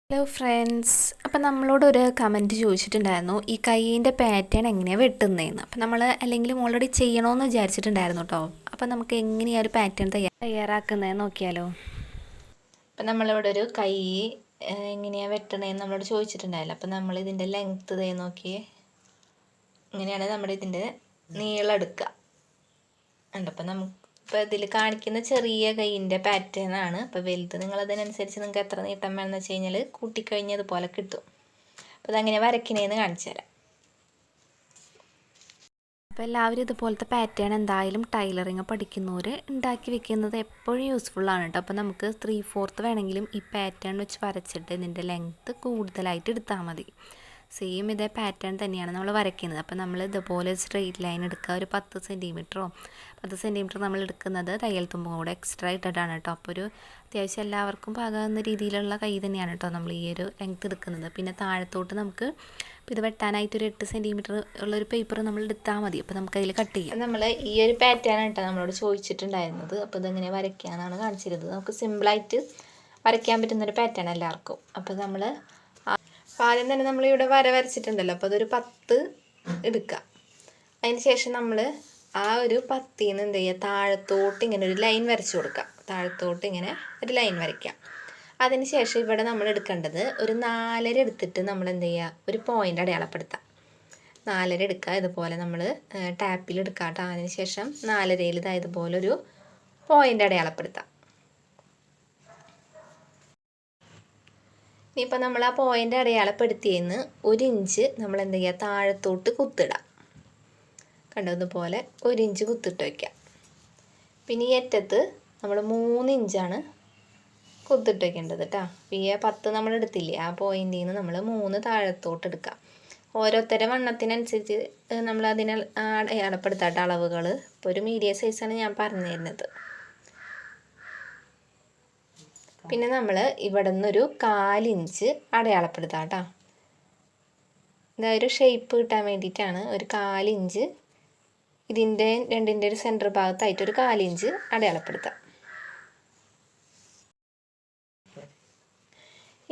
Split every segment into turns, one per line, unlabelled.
Hello friends, അപ്പം നമ്മളോടൊരു comment ചോദിച്ചിട്ടുണ്ടായിരുന്നു ഈ കൈയിൻ്റെ പാറ്റേൺ എങ്ങനെയാണ് വെട്ടുന്നതെന്ന്. അപ്പം നമ്മൾ അല്ലെങ്കിലും ഓൾറെഡി ചെയ്യണമെന്ന് വിചാരിച്ചിട്ടുണ്ടായിരുന്നു കേട്ടോ. അപ്പം നമുക്ക് എങ്ങനെയാണ് ഒരു പാറ്റേൺ തയ്യാറാക്കുന്നതെന്ന് നോക്കിയാലോ. അപ്പം നമ്മളിവിടെ ഒരു കൈ എങ്ങനെയാണ് വെട്ടണതെന്ന് നമ്മളോട് ചോദിച്ചിട്ടുണ്ടായല്ലോ. അപ്പം നമ്മൾ ഇതിൻ്റെ ലെങ്ത്ത് നോക്കിയേ, ഇങ്ങനെയാണ് നമ്മുടെ ഇതിൻ്റെ നീളം എടുക്കുക. ഉണ്ട്. അപ്പം ഇപ്പോൾ ഇതിൽ കാണിക്കുന്ന ചെറിയ കൈയിൻ്റെ പാറ്റേൺ ആണ്. അപ്പോൾ വലുത് നിങ്ങളതിനനുസരിച്ച് നിങ്ങൾക്ക് എത്ര നീട്ടം വേണമെന്ന് വെച്ച് കഴിഞ്ഞാൽ കൂട്ടിക്കഴിഞ്ഞതുപോലെ കിട്ടും. അപ്പോൾ അതങ്ങനെ വരയ്ക്കണേന്ന് കാണിച്ചു തരാം. അപ്പോൾ എല്ലാവരും ഇതുപോലത്തെ പാറ്റേൺ എന്തായാലും ടൈലറിങ് പഠിക്കുന്നവർ ഉണ്ടാക്കി വെക്കുന്നത് എപ്പോഴും യൂസ്ഫുള്ളാണ് കേട്ടോ. അപ്പോൾ നമുക്ക് 3/4 വേണമെങ്കിലും ഈ പാറ്റേൺ വെച്ച് വരച്ചിട്ട് ഇതിൻ്റെ ലെങ്ത്ത് കൂടുതലായിട്ട് എടുത്താൽ മതി. സെയിം ഇതേ പാറ്റേൺ തന്നെയാണ് നമ്മൾ വരയ്ക്കുന്നത്. അപ്പോൾ നമ്മൾ ഇതുപോലെ സ്ട്രെയിറ്റ് ലൈൻ എടുക്കുക. ഒരു 10 സെൻറ്റിമീറ്റർ നമ്മൾ എടുക്കുന്നത് തയ്യൽ തുമ്പും കൂടെ എക്സ്ട്രാ ഇട്ടിട്ടാണ് കേട്ടോ. അപ്പോൾ ഒരു അത്യാവശ്യം എല്ലാവർക്കും പാകാവുന്ന രീതിയിലുള്ള കൈ തന്നെയാണ് കേട്ടോ നമ്മൾ ഈ ഒരു ലെങ്ത്ത് എടുക്കുന്നത്. പിന്നെ താഴത്തോട്ട് നമുക്ക് ഇത് വെട്ടാനായിട്ട് ഒരു 8 സെൻറ്റിമീറ്റർ ഉള്ളൊരു പേപ്പർ നമ്മൾ എടുത്താൽ മതി. അപ്പോൾ നമുക്കതിൽ കട്ട് ചെയ്യാം. നമ്മൾ ഈ ഒരു പാറ്റേൺ കേട്ടോ നമ്മളോട് ചോദിച്ചിട്ടുണ്ടായിരുന്നത്. അപ്പോൾ ഇതെങ്ങനെ വരയ്ക്കാമെന്നാണ് കാണിച്ചിരുന്നത്. നമുക്ക് സിമ്പിളായിട്ട് വരയ്ക്കാൻ പറ്റുന്നൊരു പാറ്റേൺ എല്ലാവർക്കും. അപ്പോൾ നമ്മൾ ആദ്യം തന്നെ നമ്മളിവിടെ വരച്ചിട്ടുണ്ടല്ലോ. അപ്പോൾ അതൊരു 10 എടുക്കുക. അതിന് ശേഷം നമ്മൾ ആ ഒരു 10ൽ നിന്ന് എന്ത് ചെയ്യുക, താഴത്തോട്ട് ഇങ്ങനെ ഒരു ലൈൻ വരച്ചു കൊടുക്കുക. താഴത്തോട്ട് ഇങ്ങനെ ഒരു ലൈൻ വരയ്ക്കാം. അതിന് ശേഷം ഇവിടെ നമ്മൾ എടുക്കേണ്ടത് ഒരു 4.5 എടുത്തിട്ട് നമ്മൾ എന്ത് ചെയ്യുക, ഒരു പോയിൻ്റ് അടയാളപ്പെടുത്താം. 4.5 എടുക്കുക. ഇതുപോലെ നമ്മൾ ടാപ്പിൽ എടുക്കുക കേട്ടോ. അതിന് ശേഷം 4.5ൽ ഇതുപോലെ ഒരു പോയിൻ്റ് അടയാളപ്പെടുത്താം. ഇനിയിപ്പോൾ നമ്മൾ ആ പോയിൻ്റ് അടയാളപ്പെടുത്തിയെന്ന് 1 ഇഞ്ച് നമ്മൾ എന്ത് ചെയ്യുക, താഴത്തോട്ട് കുത്തിടാം. കണ്ടോ, ഇതുപോലെ 1 ഇഞ്ച് കുത്തിട്ട് വയ്ക്കാം. പിന്നെ ഈ അറ്റത്ത് നമ്മൾ 3 ഇഞ്ചാണ് കുത്തിട്ട് വയ്ക്കേണ്ടത് കേട്ടോ. അപ്പോൾ ഈ 10 നമ്മൾ എടുത്തില്ലേ, ആ പോയിൻ്റിൽ നിന്ന് നമ്മൾ 3 താഴത്തോട്ട് എടുക്കാം. ഓരോരുത്തരുടെ വണ്ണത്തിനനുസരിച്ച് നമ്മൾ അതിനെ അടയാളപ്പെടുത്താത്ത അളവുകൾ. ഇപ്പോൾ ഒരു മീഡിയം സൈസാണ് ഞാൻ പറഞ്ഞു തരുന്നത്. പിന്നെ നമ്മൾ ഇവിടെ നിന്നൊരു 1/4 ഇഞ്ച് അടയാളപ്പെടുത്താം കേട്ടോ. ഇതൊരു ഷേപ്പ് കിട്ടാൻ വേണ്ടിയിട്ടാണ്. ഒരു 1/4 ഇഞ്ച് ഇതിൻ്റെ രണ്ടിൻ്റെ ഒരു സെൻറ്റർ ഭാഗത്തായിട്ട് ഒരു 1/4 ഇഞ്ച് അടയാളപ്പെടുത്താം.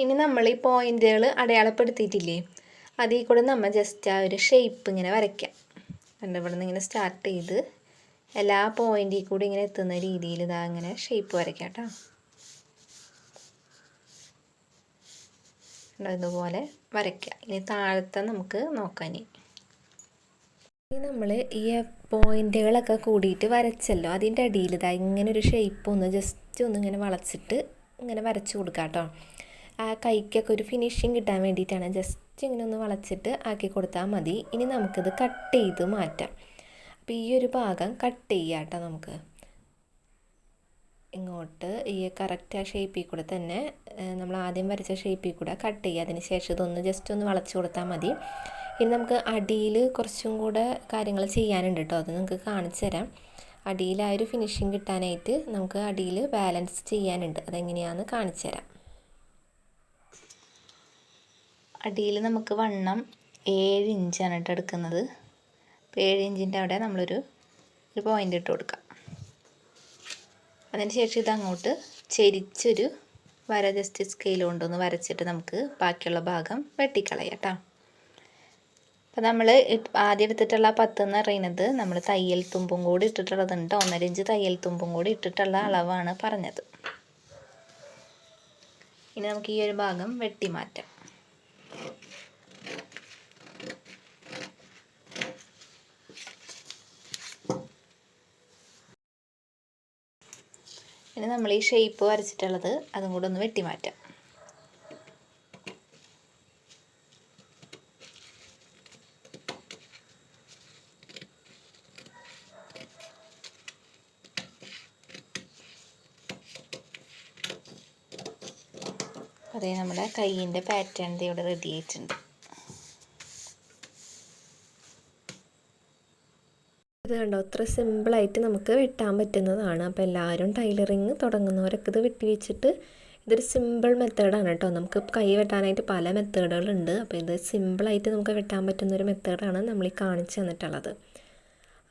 ഇനി നമ്മൾ ഈ പോയിൻ്റുകൾ അടയാളപ്പെടുത്തിയിട്ടില്ലേ, അതിൽ കൂടെ നമ്മൾ ജസ്റ്റ് ആ ഒരു ഷേപ്പ് ഇങ്ങനെ വരയ്ക്കാം. കണ്ടോ, ഇവിടെ നിന്ന് ഇങ്ങനെ സ്റ്റാർട്ട് ചെയ്ത് എല്ലാ പോയിൻ്റിൽ കൂടി ഇങ്ങനെ എത്തുന്ന രീതിയിൽ ഇതാ ഇങ്ങനെ ഷേപ്പ് വരയ്ക്കാം കേട്ടോ. ഇതുപോലെ വരയ്ക്കുക. ഇനി താഴത്തെ നമുക്ക് നോക്കാം. ഇനി നമ്മൾ ഈ പോയിൻ്റുകളൊക്കെ കൂടിയിട്ട് വരച്ചല്ലോ, അതിൻ്റെ അടിയിൽ ഇതാ ഇങ്ങനെ ഒരു ഷേപ്പ് ഒന്ന് ജസ്റ്റ് ഒന്ന് ഇങ്ങനെ വളച്ചിട്ട് ഇങ്ങനെ വരച്ച് കൊടുക്കാം കേട്ടോ. ആ കൈക്കൊക്കെ ഒരു ഫിനിഷിങ് കിട്ടാൻ വേണ്ടിയിട്ടാണ്. ജസ്റ്റ് ഇങ്ങനെ ഒന്ന് വളച്ചിട്ട് ആക്കി കൊടുത്താൽ മതി. ഇനി നമുക്കിത് കട്ട് ചെയ്ത് മാറ്റാം. അപ്പോൾ ഈ ഒരു ഭാഗം കട്ട് ചെയ്യാം കേട്ടോ. നമുക്ക് ഇങ്ങോട്ട് ഈ കറക്റ്റ് ആ ഷേപ്പിൽ കൂടെ തന്നെ നമ്മൾ ആദ്യം വരച്ച ഷേപ്പിൽ കൂടെ കട്ട് ചെയ്യുക. അതിന് ശേഷം ഇതൊന്ന് ജസ്റ്റ് ഒന്ന് വളച്ച് കൊടുത്താൽ മതി. ഇനി നമുക്ക് അടിയിൽ കുറച്ചും കൂടെ കാര്യങ്ങൾ ചെയ്യാനുണ്ട് കേട്ടോ. അത് നിങ്ങൾക്ക് കാണിച്ചു തരാം. അടിയിൽ ആ ഒരു ഫിനിഷിങ് കിട്ടാനായിട്ട് നമുക്ക് അടിയിൽ ബാലൻസ് ചെയ്യാനുണ്ട്. അതെങ്ങനെയാണെന്ന് കാണിച്ചു തരാം. അടിയിൽ നമുക്ക് വണ്ണം 7 ഇഞ്ചാണ് കേട്ടോ എടുക്കുന്നത്. അപ്പോൾ 7 ഇഞ്ചിൻ്റെ അവിടെ നമ്മളൊരു പോയിൻ്റ് ഇട്ട് കൊടുക്കാം. അതിന് ശേഷം ഇതങ്ങോട്ട് ചെരിച്ചൊരു വര ജസ്റ്റ് സ്കെയിൽ കൊണ്ടൊന്ന് വരച്ചിട്ട് നമുക്ക് ബാക്കിയുള്ള ഭാഗം വെട്ടിക്കളയാം കേട്ടോ. അപ്പോൾ നമ്മൾ ആദ്യം എടുത്തിട്ടുള്ള 10 എന്ന് പറയുന്നത് നമ്മൾ തയ്യൽ തുമ്പും കൂടി ഇട്ടിട്ടുള്ളതുണ്ട്. 1.5 ഇഞ്ച് തയ്യൽ തുമ്പും കൂടി ഇട്ടിട്ടുള്ള അളവാണ് പറഞ്ഞത്. ഇനി നമുക്ക് ഈ ഒരു ഭാഗം വെട്ടി മാറ്റാം. ഇനി നമ്മൾ ഈ ഷേപ്പ് വരച്ചിട്ടുള്ളത് അതും കൂടെ ഒന്ന് വെട്ടി മാറ്റാം. അതേ നമ്മുടെ കൈയിൻ്റെ പാറ്റേൺ ഇവിടെ റെഡി ആയിട്ടുണ്ട്. ഇത് കണ്ടോ, അത്ര സിമ്പിളായിട്ട് നമുക്ക് വെട്ടാൻ പറ്റുന്നതാണ്. അപ്പോൾ എല്ലാവരും ടൈലറിങ് തുടങ്ങുന്നവരൊക്കെ ഇത് വെട്ടി വെച്ചിട്ട്, ഇതൊരു സിമ്പിൾ മെത്തേഡാണ് കേട്ടോ. നമുക്ക് കൈ വെട്ടാനായിട്ട് പല മെത്തേഡുകളുണ്ട്. അപ്പോൾ ഇത് സിമ്പിളായിട്ട് നമുക്ക് വെട്ടാൻ പറ്റുന്നൊരു മെത്തേഡാണ് നമ്മൾ ഈ കാണിച്ചു തന്നിട്ടുള്ളത്.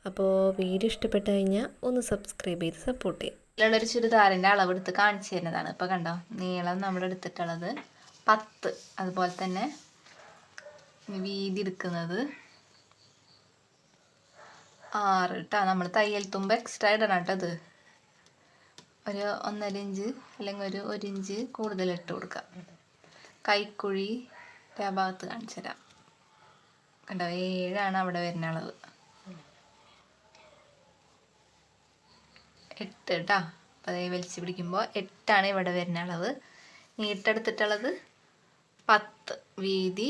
അപ്പോൾ വീഡിയോ ഇഷ്ടപ്പെട്ട് കഴിഞ്ഞാൽ ഒന്ന് സബ്സ്ക്രൈബ് ചെയ്ത് സപ്പോർട്ട് ചെയ്യും. ഇതിലുള്ളൊരു ചുരിദാറിൻ്റെ അളവെടുത്ത് കാണിച്ചു തരുന്നതാണ്. ഇപ്പോൾ കണ്ടോ, നീളം നമ്മൾ എടുത്തിട്ടുള്ളത് 10. അതുപോലെ തന്നെ വീതി എടുക്കുന്നത് 6 കേട്ടോ. നമ്മൾ തയ്യൽ തുമ്പ് എക്സ്ട്രാ ഇടണം കേട്ടോ. അത് ഒരു 1.5 ഇഞ്ച് അല്ലെങ്കിൽ ഒരു ഇഞ്ച് കൂടുതൽ ഇട്ട് കൊടുക്കുക. കൈക്കുഴി ഭാഗത്ത് കാണിച്ചു തരാം. കണ്ടോ, 7 അവിടെ വരുന്ന അളവ്. 8 കേട്ടോ. അപ്പോൾ അതേ വലിച്ചു പിടിക്കുമ്പോൾ 8 ഇവിടെ വരുന്ന അളവ്. നീട്ടെടുത്തിട്ടുള്ളത് 10, വീതി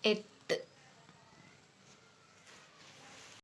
8.